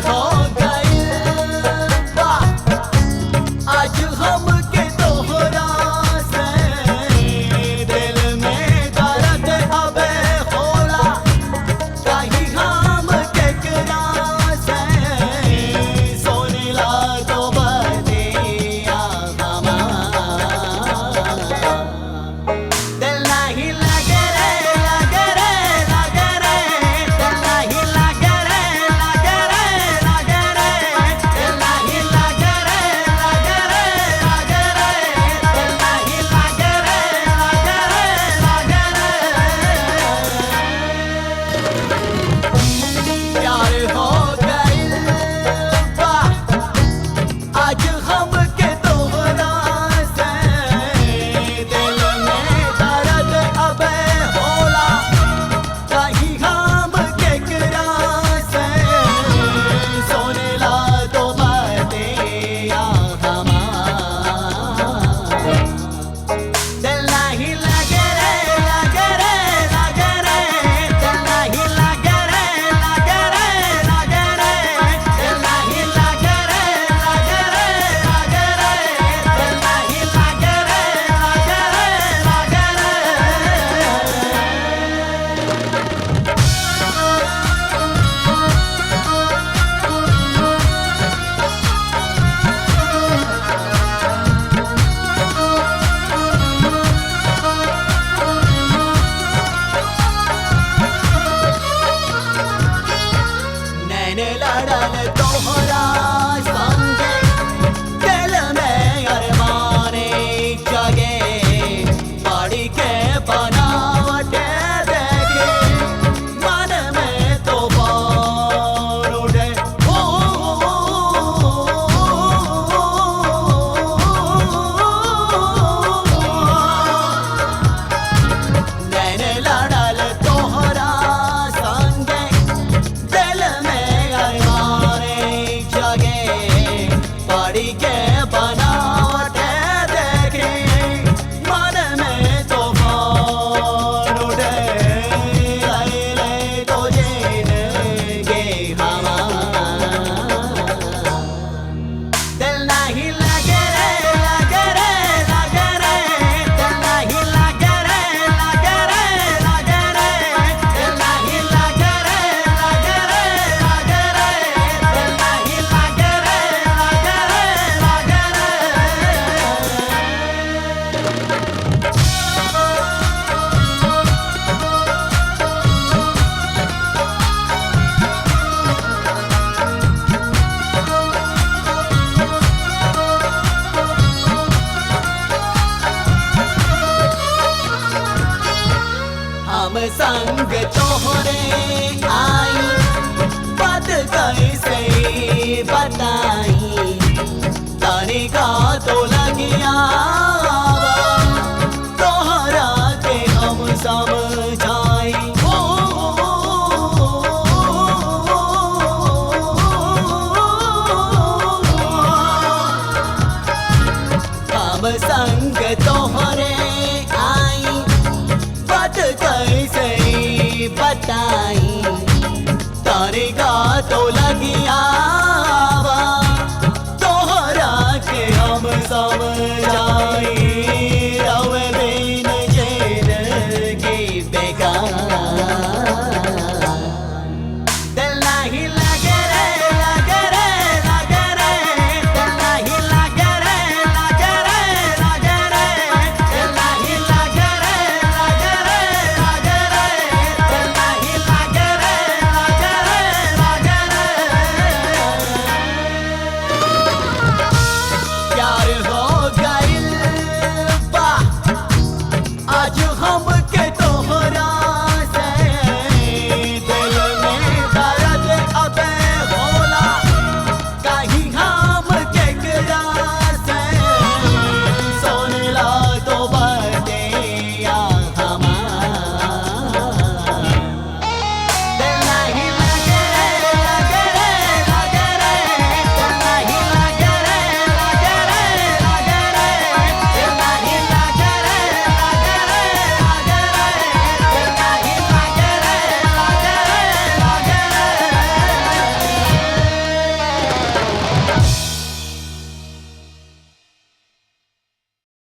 हो गए आज हम के तोहरा से दिल में दर्द अब होला कहीं हम केकरा से सोनिला तो बतिया हमार दिल नहीं लगे रे लगे रे लगे रे दिल नहीं लगे रे लगे रे लगे रे दिल नहीं लगे रे लगे रे लगे रे दिल नहीं लगे रे लगे रे लगे रे प्यार हो गए आज हम के तोहरा से दिल में दर्द अब होला कहीं हम केकरा से सोनेला तो बतिया हमार दिल नहीं लगे रे लगे रे लगे रे दिल नहीं लगे रे लगे रे लगे रे दिल नहीं लगे रे लगे रे लगे रे दिल नहीं लगे रे लगे रे लगे नैन लड़ल तोहरा संगे दिल में अरमाने जगे बाड़ी के बनावट देखे मन में तो बार उठे नैन लड़ल तोहरा संगे दिल में अरमाने जगे बाड़ी के बनावट देखे मन में तो बार उठे अरे तो जिंदगी हमार दिल नहीं लगे रे लगे रे लगे रे दिल नहीं लगे रे लगे रे लगे रे दिल नहीं लगे रे लगे रे लगे रे दिल नहीं लगे रे लगे रे लगे हम संग तोहरे आई बात कैसे बताई तनिका तो लगिया तोहरा के हम समझाई हम संग तोहरे आई बात कैसे बताई तनिका तो लगी